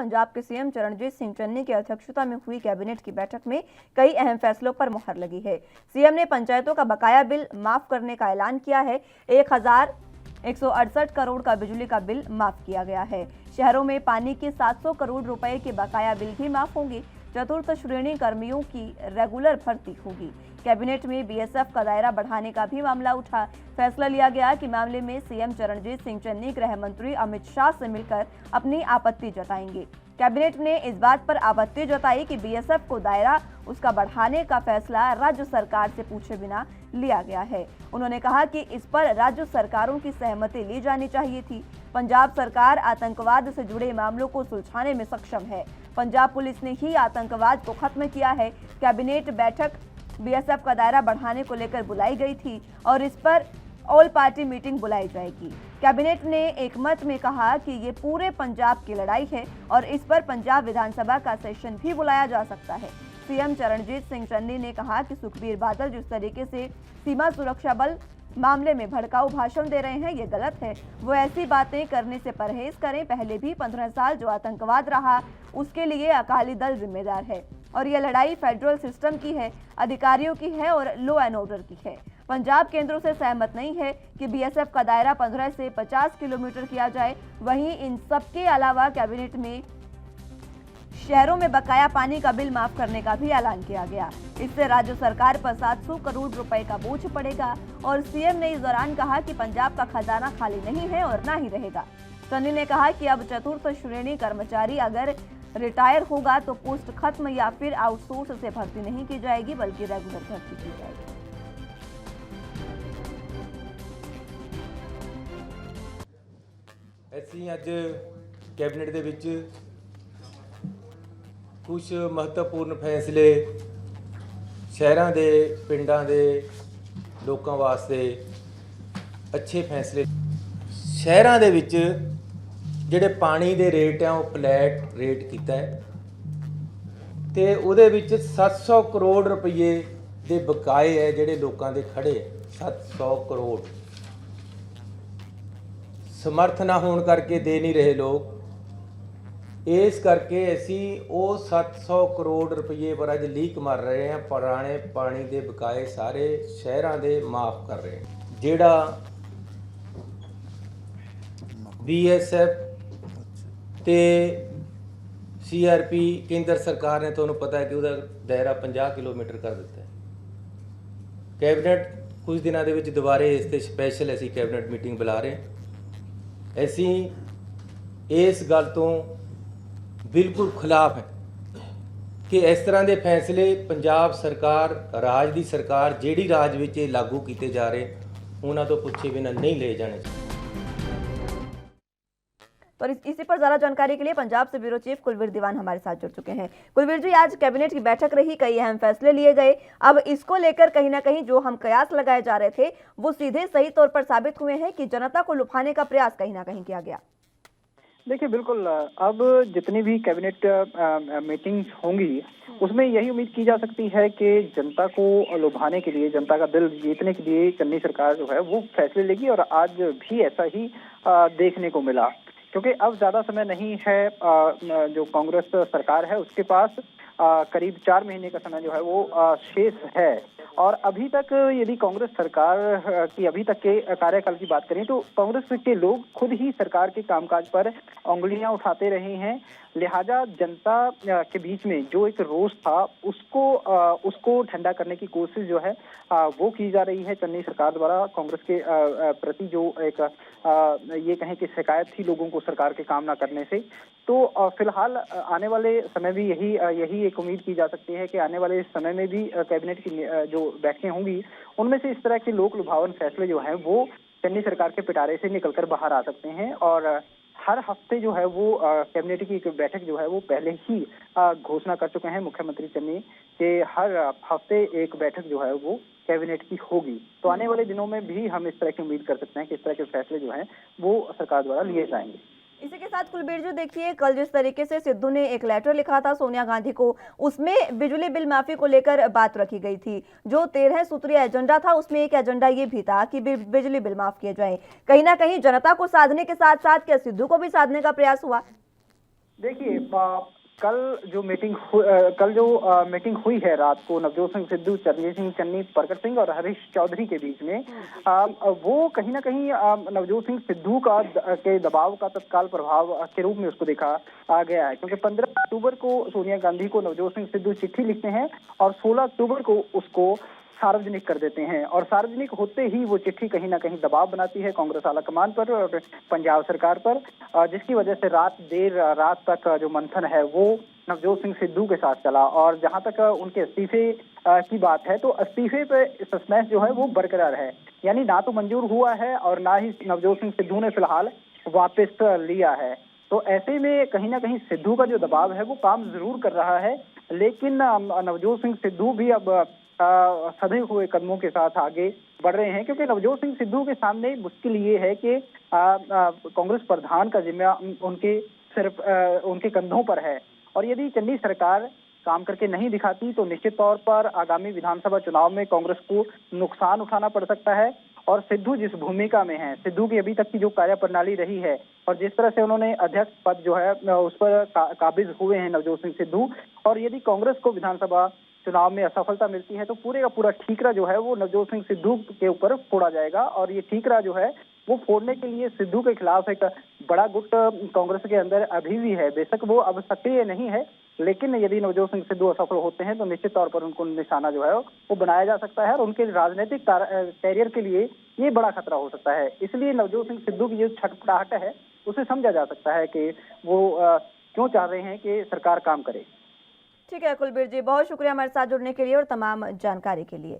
पंजाब के सीएम चरणजीत सिंह चन्नी की अध्यक्षता में हुई कैबिनेट की बैठक में कई अहम फैसलों पर मुहर लगी है। सीएम ने पंचायतों का बकाया बिल माफ करने का ऐलान किया है। 1168 करोड़ का बिजली का बिल माफ किया गया है। शहरों में पानी के 700 करोड़ रुपए के बकाया बिल भी माफ होंगे। चतुर्थ श्रेणी कर्मियों की रेगुलर भर्ती होगी। कैबिनेट में बीएसएफ का दायरा बढ़ाने का भी मामला उठा। फैसला लिया गया कि मामले में सीएम चरणजीत सिंह चन्नी गृह मंत्री अमित शाह से मिलकर अपनी आपत्ति जताएंगे। कैबिनेट ने इस बात पर आपत्ति जताई कि बीएसएफ को दायरा उसका बढ़ाने का फैसला राज्य सरकार से पूछे बिना लिया गया है। उन्होंने कहा कि इस पर राज्य सरकारों की सहमति ली जानी चाहिए थी। पंजाब सरकार आतंकवाद से जुड़े मामलों को सुलझाने में सक्षम है। पंजाब पुलिस ने ही आतंकवाद को खत्म किया है। कैबिनेट बैठक बीएसएफ का दायरा बढ़ाने को लेकर बुलाई गई थी और इस पर ऑल पार्टी मीटिंग बुलाई जाएगी। कैबिनेट ने एक मत में कहा कि ये पूरे पंजाब की लड़ाई है और इस पर पंजाब विधानसभा का सेशन भी बुलाया जा सकता है। सीएम चरणजीत सिंह चन्नी ने कहा कि सुखबीर बादल जिस तरीके से सीमा सुरक्षा बल मामले में भड़काऊ भाषण दे रहे हैं, ये गलत है। वो ऐसी बातें करने से परहेज करें। पहले भी 15 साल जो आतंकवाद रहा उसके लिए अकाली दल जिम्मेदार है और यह लड़ाई फेडरल सिस्टम की है, अधिकारियों की है और लॉ एंड ऑर्डर की है। पंजाब केंद्रों से सहमत नहीं है कि बीएसएफ का दायरा 15 से 50 किलोमीटर किया जाए। वहीं इन सबके अलावा कैबिनेट में शहरों में बकाया पानी का बिल माफ करने का भी ऐलान किया गया। इससे राज्य सरकार पर 700 करोड़ रुपए का बोझ पड़ेगा और सीएम ने इस दौरान कहा कि पंजाब का खजाना खाली नहीं है और ना ही रहेगा। चन्नी ने कहा कि अब चतुर्थ श्रेणी कर्मचारी अगर रिटायर होगा तो पोस्ट खत्म या फिर आउटसोर्स से भर्ती नहीं की जाएगी बल्कि रेगुलर भर्ती की जाएगी। ਅਸੀਂ ਅੱਜ ਕੈਬਨਿਟ ਦੇ ਵਿੱਚ ਕੁਝ ਮਹੱਤਵਪੂਰਨ ਫੈਸਲੇ ਸ਼ਹਿਰਾਂ ਦੇ ਪਿੰਡਾਂ ਦੇ ਲੋਕਾਂ ਵਾਸਤੇ ਅੱਛੇ ਫੈਸਲੇ। ਸ਼ਹਿਰਾਂ ਦੇ ਵਿੱਚ ਜਿਹੜੇ ਪਾਣੀ ਦੇ ਰੇਟ ਆ ਉਹ ਫਲੈਟ ਰੇਟ ਕੀਤਾ ਹੈ ਤੇ ਉਹਦੇ ਵਿੱਚ 700 ਕਰੋੜ ਰੁਪਏ ਦੇ ਬਕਾਏ ਹੈ ਜਿਹੜੇ ਲੋਕਾਂ ਦੇ ਖੜੇ 700 ਕਰੋੜ ਸਮਰਥ ਨਾ ਹੋਣ ਕਰਕੇ ਦੇ ਨਹੀਂ ਰਹੇ ਲੋਕ। ਇਸ ਕਰਕੇ ਅਸੀਂ ਉਹ 700 ਕਰੋੜ ਰੁਪਏ ਪਰ ਅੱਜ ਲੀਕ ਮਾਰ ਰਹੇ ਹਾਂ। ਪੁਰਾਣੇ ਪਾਣੀ ਦੇ ਬਕਾਏ ਸਾਰੇ ਸ਼ਹਿਰਾਂ ਦੇ ਮਾਫ ਕਰ ਰਹੇ ਹਾਂ। ਜਿਹੜਾ BSF ਤੇ CRP ਕੇਂਦਰ ਸਰਕਾਰ ਨੇ ਤੁਹਾਨੂੰ ਪਤਾ ਹੈ ਕਿ ਉਹਦਾ ਦਾਇਰਾ 50 ਕਿਲੋਮੀਟਰ ਕਰ ਦਿੱਤਾ ਹੈ। ਕੈਬਨਿਟ ਕੁਝ ਦਿਨਾਂ ਦੇ ਵਿੱਚ ਦੁਬਾਰੇ ਇਸ ਤੇ ਸਪੈਸ਼ਲ ਅਸੀਂ ਕੈਬਨਿਟ ਮੀਟਿੰਗ ਬੁਲਾ ਰਹੇ ਹਾਂ। ਅਸੀਂ ਇਸ ਗੱਲ ਤੋਂ ਬਿਲਕੁਲ ਖਿਲਾਫ ਹੈ ਕਿ ਇਸ ਤਰ੍ਹਾਂ ਦੇ ਫੈਸਲੇ ਪੰਜਾਬ ਸਰਕਾਰ ਰਾਜ ਦੀ ਸਰਕਾਰ ਜਿਹੜੀ ਰਾਜ ਵਿੱਚ ਇਹ ਲਾਗੂ ਕੀਤੇ ਜਾ ਰਹੇ ਉਹਨਾਂ ਤੋਂ ਪੁੱਛੇ ਬਿਨਾਂ नहीं ले जाने चाहिए। तो इसी पर ज्यादा जानकारी के लिए पंजाब से ब्यूरो चीफ कुलवीर दीवान हमारे साथ जुड़ चुके हैं। कुलवीर जी, आज कैबिनेट की बैठक रही, कई अहम फैसले लिए गए। अब इसको लेकर कहीं ना कहीं जो हम कयास लगाए जा रहे थे वो सीधे सही तौर पर साबित हुए हैं कि जनता को लुभाने का प्रयास कहीं ना कहीं किया गया। देखिए, बिल्कुल अब जितनी भी कैबिनेट मीटिंग्स होंगी उसमें यही उम्मीद की जा सकती है कि जनता को लुभाने के लिए, जनता का दिल जीतने के लिए चन्नी सरकार जो है वो फैसले लेगी और आज भी ऐसा ही देखने को मिला। क्योंकि अब ज्यादा समय नहीं है जो कांग्रेस सरकार है उसके पास करीब 4 महीने का समय जो है वो शेष है और अभी तक यदि कांग्रेस सरकार की अभी तक के कार्यकाल की बात करें तो कांग्रेस के लोग खुद ही सरकार के कामकाज पर उंगलियां उठाते रहे हैं। लिहाजा जनता के बीच में जो एक रोष था उसको ठंडा करने की कोशिश जो है वो की जा रही है चन्नी सरकार द्वारा। कांग्रेस के प्रति जो एक ये कहें कि शिकायत थी लोगों को सरकार के काम ना करने से, तो फिलहाल आने वाले समय भी यही एक उम्मीद की जा सकती है कि आने वाले समय में भी कैबिनेट की जो बैठकें होंगी उनमें से इस तरह के लोक लुभावन फैसले जो हैं वो चन्नी सरकार के पिटारे से निकलकर बाहर आ सकते हैं। और हर हफ्ते जो है वो कैबिनेट की एक बैठक जो है वो पहले ही घोषणा कर चुके हैं मुख्यमंत्री चन्नी के हर हफ्ते एक बैठक जो है वो कैबिनेट की होगी। तो आने वाले दिनों में भी हम इस तरह की उम्मीद कर सकते हैं कि इस तरह के फैसले जो हैं वो सरकार द्वारा लिए जाएंगे। इसी के साथ कुलबीर जी, देखिए कल जिस तरीके से सिद्धू ने एक लेटर लिखा था सोनिया गांधी को, उसमें बिजली बिल माफी को लेकर बात रखी गई थी। जो 13 सूत्रीय एजेंडा था उसमें एक एजेंडा ये भी था कि बिजली बिल माफ किए जाएं। कहीं ना कहीं जनता को साधने के साथ साथ क्या सिद्धू को भी साधने का प्रयास हुआ? देखिए कल जो मीटिंग हुई है रात को नवजोत सिंह सिद्धू, चरणजीत सिंह चन्नी, प्रकट सिंह और हरीश चौधरी के बीच में, वो कहीं ना कहीं नवजोत सिंह सिद्धू के दबाव का तत्काल प्रभाव के रूप में उसको देखा गया है, क्योंकि 15 अक्टूबर को सोनिया गांधी को नवजोत सिंह सिद्धू चिट्ठी लिखते हैं और 16 अक्टूबर को उसको सार्वजनिक कर देते हैं, और सार्वजनिक होते ही वो चिट्ठी कहीं ना कहीं दबाव बनाती है कांग्रेस आलाकमान पर और पंजाब सरकार पर, जिसकी वजह से देर रात तक जो मंथन है वो नवजोत सिंह सिद्धू के साथ चला। और जहां तक उनके इस्तीफे की बात है, तो इस्तीफे पे सस्पेंस जो है वो बरकरार है, यानी ना तो मंजूर हुआ है और ना ही नवजोत सिंह सिद्धू ने फिलहाल वापस लिया है। तो ऐसे में कहीं ना कहीं सिद्धू का जो दबाव है वो काम जरूर कर रहा है, लेकिन नवजोत सिंह सिद्धू भी अब सधे हुए कदमों के साथ आगे बढ़ रहे हैं, क्योंकि नवजोत सिंह सिद्धू के सामने मुश्किल ये है कि कांग्रेस प्रधान का जिम्मा उनके कंधों पर है, और यदि चन्नी सरकार काम करके नहीं दिखाती तो निश्चित तौर पर आगामी विधानसभा चुनाव में कांग्रेस को नुकसान उठाना पड़ सकता है। और सिद्धू जिस भूमिका में है, सिद्धू की अभी तक की जो कार्यप्रणाली रही है और जिस तरह से उन्होंने अध्यक्ष पद जो है उस पर काबिज हुए हैं नवजोत सिंह सिद्धू, और यदि कांग्रेस को विधानसभा चुनाव में असफलता मिलती है तो पूरे का पूरा ठीकरा जो है वो नवजोत सिंह सिद्धू के ऊपर फोड़ा जाएगा, और ये ठीकरा जो है वो फोड़ने के लिए सिद्धू के खिलाफ एक बड़ा गुट कांग्रेस के अंदर अभी भी है। बेशक वो अब सक्रिय नहीं है, लेकिन यदि नवजोत सिंह सिद्धू असफल होते हैं तो निश्चित तौर पर उनको निशाना जो है वो बनाया जा सकता है, और उनके राजनीतिक कैरियर के लिए ये बड़ा खतरा हो सकता है। इसलिए नवजोत सिंह सिद्धू की जो छटपटाहट है उसे समझा जा सकता है कि वो क्यों चाह रहे हैं कि सरकार काम करे। ठीक है कुलबीर जी, बहुत शुक्रिया हमारे साथ जुड़ने के लिए और तमाम जानकारी के लिए।